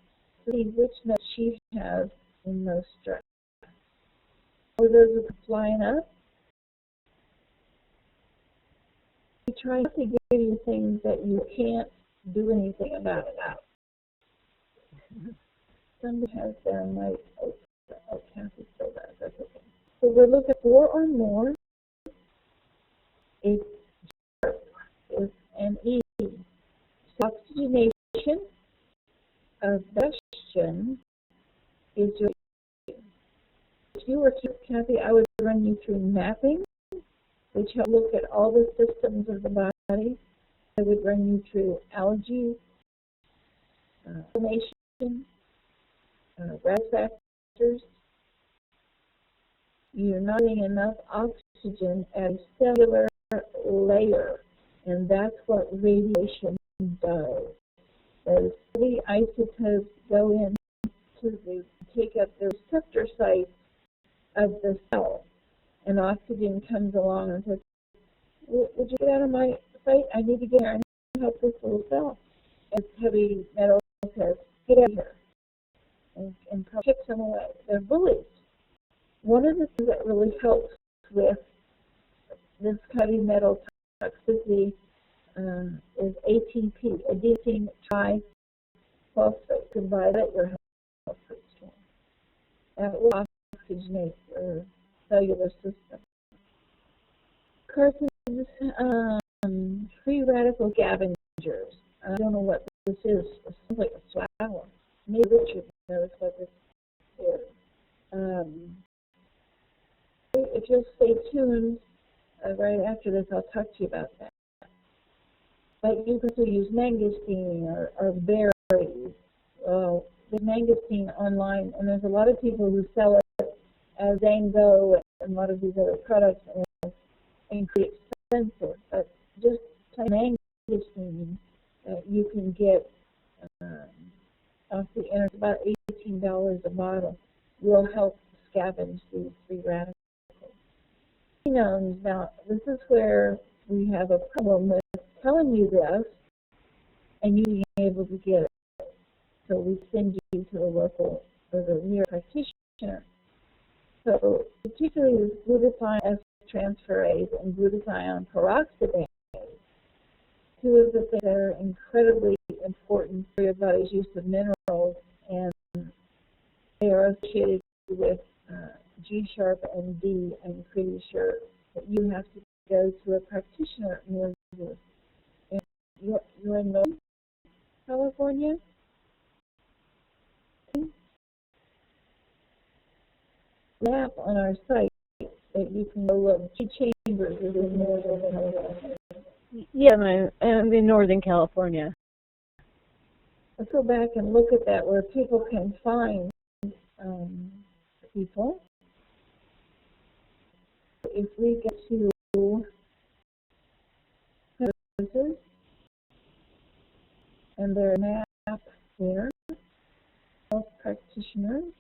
to see which notes she has in most stress. Or those are flying up. We try not to give you things that you can't do anything about it. Somebody has their mic open. Oh, Kathy still does. That's okay. So we're looking at 4 or more. It's an E. Oxygenation of digestion is your. If you were to, Kathy, I would run you through mapping, which help look at all the systems of the body. I would run you through allergies, inflammation, risk factors. You're not getting enough oxygen at a cellular layer, and that's what radiation does. Those heavy isotopes go in to take up the receptor sites of the cell, and oxygen comes along and says, would you get out of my sight? I need to get here and help this little cell. And heavy metal says, get out of here, and kicks them away. They're bullies. One of the things that really helps with this heavy metal toxicity is ATP, adenosine triphosphate. You can buy that at your health food store. That will oxygenate your cellular system. Carcinogens, free radical scavengers. I don't know what this is. It sounds like a flower. Maybe Richard knows what this is. If you'll stay tuned, right after this, I'll talk to you about that. But you can also use mangosteen or berries. There's mangosteen online, and there's a lot of people who sell it as Zango and a lot of these other products, and it's incredibly expensive. But just type mangosteen that you can get off the internet. It's about $18 a bottle. Will help scavenge these free radicals. Now, this is where we have a problem with telling you this and you being able to get it. So we send you to the local or the near practitioner. So particularly this glutathione S-transferase and glutathione peroxidase, two of the things that are incredibly important for your body's use of minerals, and they are associated with G-sharp and D. I'm pretty sure that you have to go to a practitioner near you. You're in Northern California? Map on our site that you can go look. G Chambers is in Northern California. Yeah, I'm in Northern California. Let's go back and look at that, where people can find people. If we get to their map there. Health practitioners.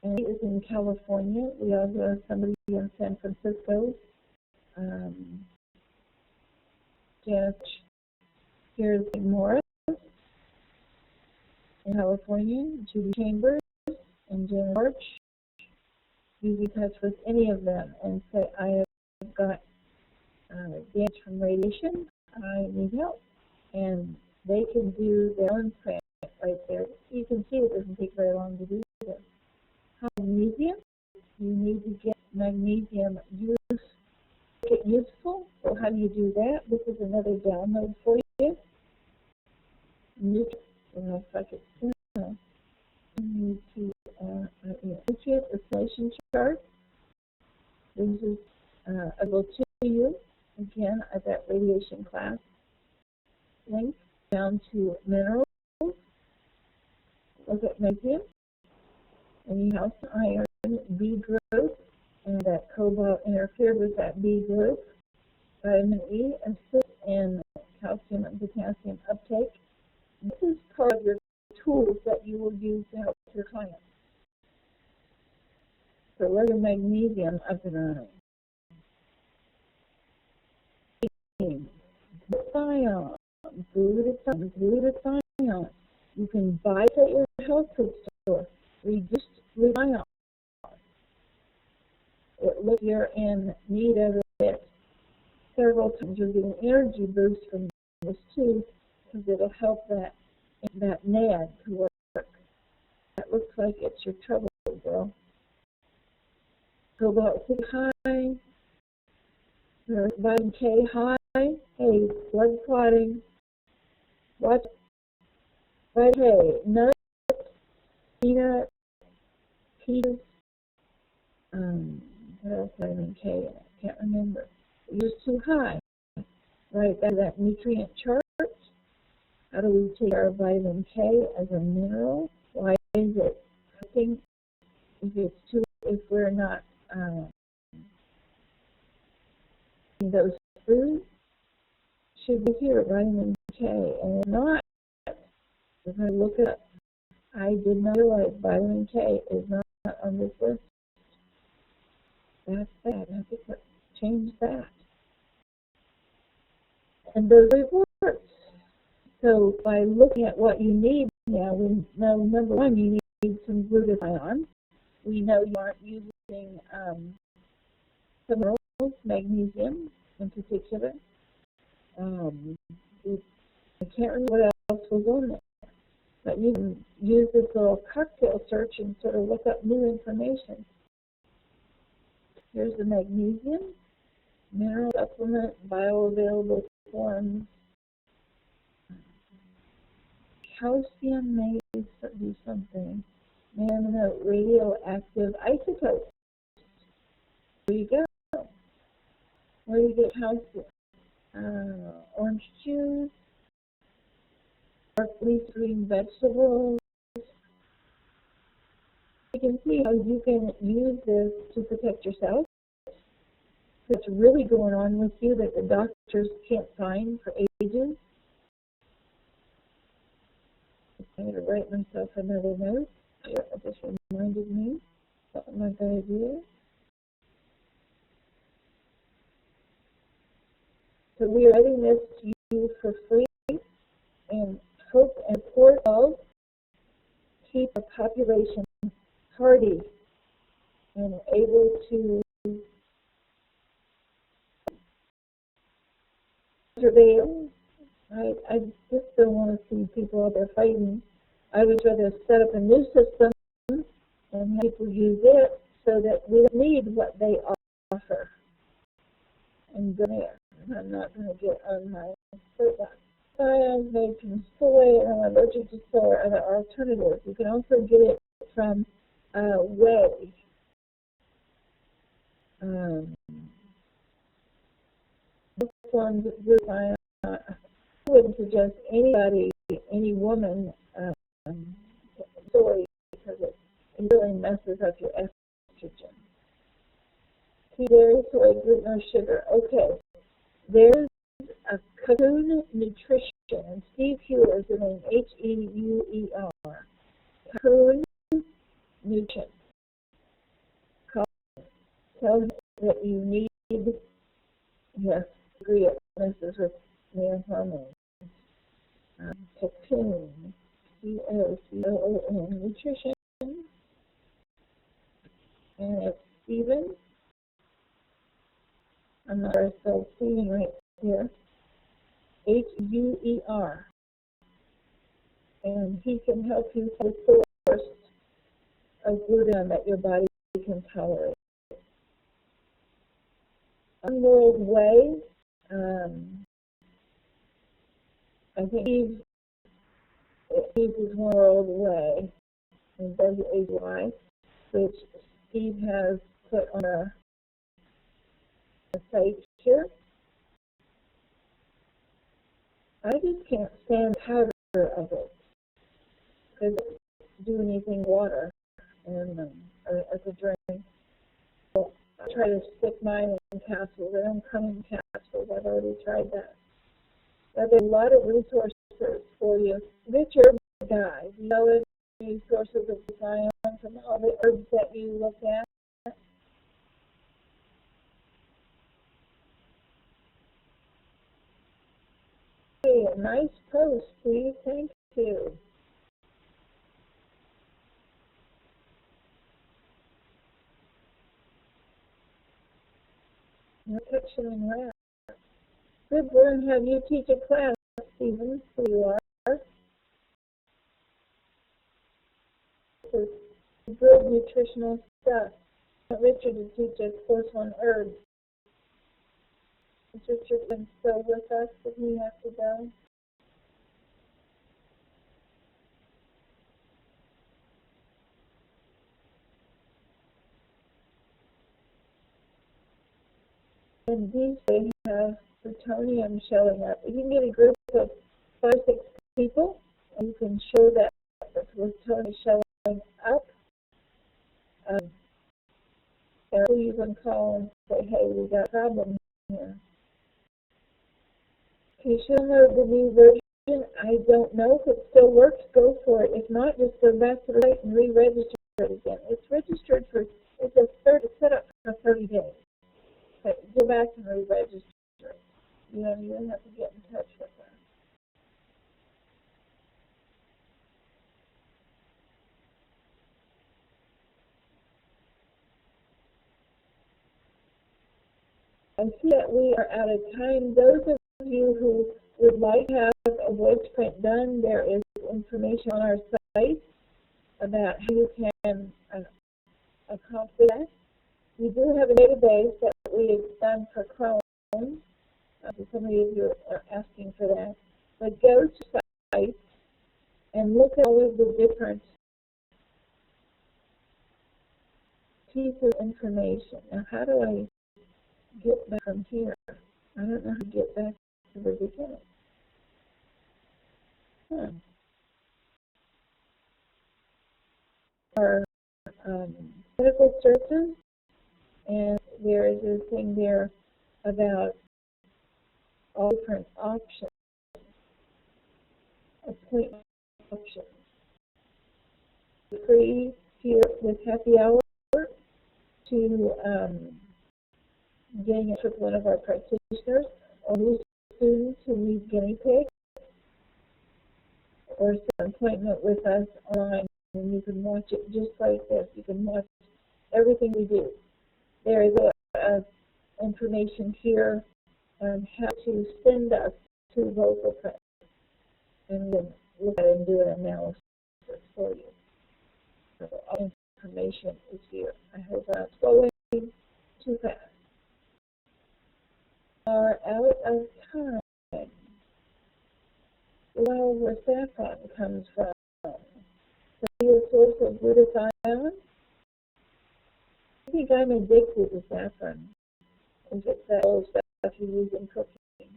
And he is in California. We also have somebody in San Francisco. Janet here's Morris in California, Judy Chambers and Jen March. You be in touch with any of them and say, I have got damage from radiation, I need help. And they can do their own print right there. You can see it doesn't take very long to do this. Magnesium, you need to get magnesium useful. So how do you do that? This is another download for you. If I could need to nutrient assimilation chart. This is available to you. Again, at that radiation class link down to minerals. Look at magnesium. And you have iron B group, and that cobalt interfered with that B group. Vitamin E assists in calcium and potassium uptake. This is part of your tools that you will use to help your clients. So let your magnesium up and running. Glutathione. You can buy it at your health food store. Reduced glutathione. It looks you're in need of it several times. You'll get an energy boost from this too, because it'll help that NAD to work. That looks like it's your trouble, girl. Cobalt high, vitamin K high. Hey, blood clotting. Watch. Vitamin K, nuts, peanuts, peas. What else? Vitamin K. I can't remember. It was too high. Right, that nutrient chart. How do we take our vitamin K as a mineral? Why is it cooking? If we're not eating those foods, should be here, vitamin K. And if not, we're going to look it up. I did not realize vitamin K is not on this list. That's bad. I have to change that. And those reports. So by looking at what you need now, we know number one, you need some glutathione. We know you aren't using some minerals, magnesium in particular. I can't remember what else was on there. But you can use this little cocktail search and sort of look up new information. Here's the magnesium, mineral supplement, bioavailable forms. Calcium may do something. Radioactive isotopes. There you go. Where do you get calcium? Orange juice, dark leaf green vegetables. You can see how you can use this to protect yourself. What's really going on with you that the doctors can't find for ages. I'm going to write myself another note. It just reminded me something like that idea. So we are writing this to you for free and hope and support of keep the population hardy and able to surveil. I just don't want to see people out there fighting. I would rather set up a new system and have people use it so that we don't need what they offer. And go there. I'm not going to get on my soapbox. I am made from soy and I'm allergic to soy are the alternatives. You can also get it from whey. This one's good. I wouldn't suggest anybody, any woman, soy because it really messes up your estrogen. Pea, dairy, soy, gluten, or sugar. Okay, there's a Cocoon Nutrition, and Steve Heuer is the name, H-E-U-E-R. Cocoon Nutrition. Tells you that you need, yes, agree it. This is with male hormones. Cocoon, C-O-C-O-O-N, Nutrition. And it's Stephen. I'm not sure I spelled Stephen right here. H-U-E-R. And he can help you find the source of gluten that your body can tolerate. One World Way, I think Steve is One World Way, and W-A-Y, which Steve has put on a site here. I just can't stand the powder of it because it doesn't do anything with water and as a drink. So I try to stick mine in capsules. They don't come in capsules. I've already tried that. But there's a lot of resources for you. It's your guy. You know any sources of science from all the herbs that you look at? Hey, a nice post, please. Thank you. No picture in wrap. Good, we're going to have you teach a class, Stephen, who you are. This is good nutritional stuff. I want Richard to teach a course on herbs. Is Richard still with us? Did he have to go? And these days have plutonium showing up. You can get a group of 5 or 6 people, and you can show that the plutonium is showing up. And you can call and say, hey, we got a problem here. Can you show her the new version? I don't know if it still works. Go for it. If not, just go back to the site and re-register it again. It's registered for, it's set up for 30 days. But go back and re-register it. You don't have to get in touch with her. I see that we are out of time. Those of you who would like to have a voice print done, there is information on our site about how you can accomplish that. We do have a database that we've done for Chrome. Some of you are asking for that. But go to the site and look at all of the different pieces of information. Now, how do I get back from here? I don't know how to get back to the beginning. Our medical services, and there is a thing there about all different options, appointment options. Free here with happy hour to getting in touch with one of our practitioners, or new students who need guinea pigs, or set an appointment with us online, and you can watch it just like this. You can watch everything we do. There is information here on how to send us to vocal print, and then look at it and do an analysis for you. So all information is here. I hope I'm not going too fast. Are out of time. Well, where saffron comes from. So a source of glutathione. I think I'm addicted to saffron. If it's that old stuff you use in cooking.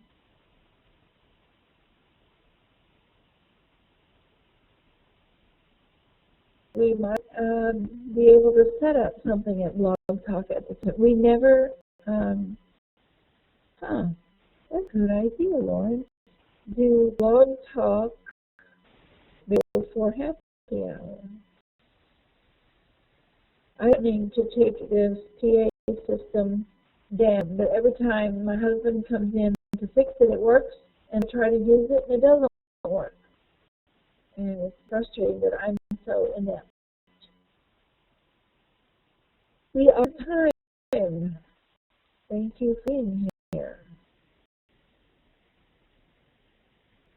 We might be able to set up something at Blog Talk at the time. We never, That's a good idea, Lauren. Do blog talk before happy hour. I need to take this PA system down, but every time my husband comes in to fix it, it works, and I try to use it, and it doesn't work. And it's frustrating that I'm so inept. We are time. Thank you for being here.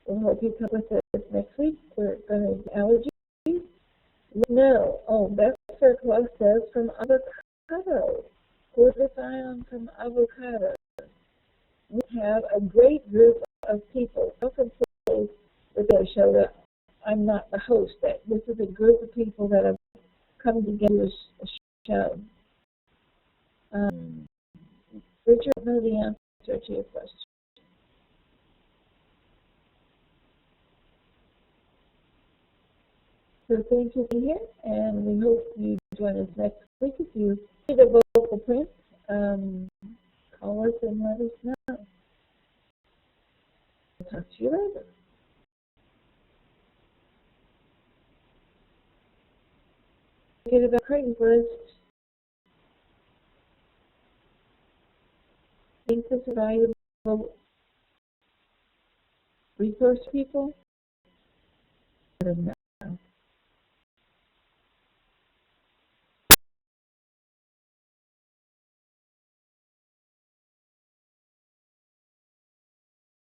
We hope you come with us next week. We're going to do allergies. No. Oh, Beth Claus says from avocado. Glutathione from avocado. We have a great group of people. I can say with the show that I'm not the host. That this is a group of people that have come together as a show. Richard, I know the answer to your question. So thank you for being here, and we hope you join us next week. If you need a vocal print, call us and let us know. We'll talk to you later. Forget about Craigslist. Think this is a valuable resource, people? I don't know.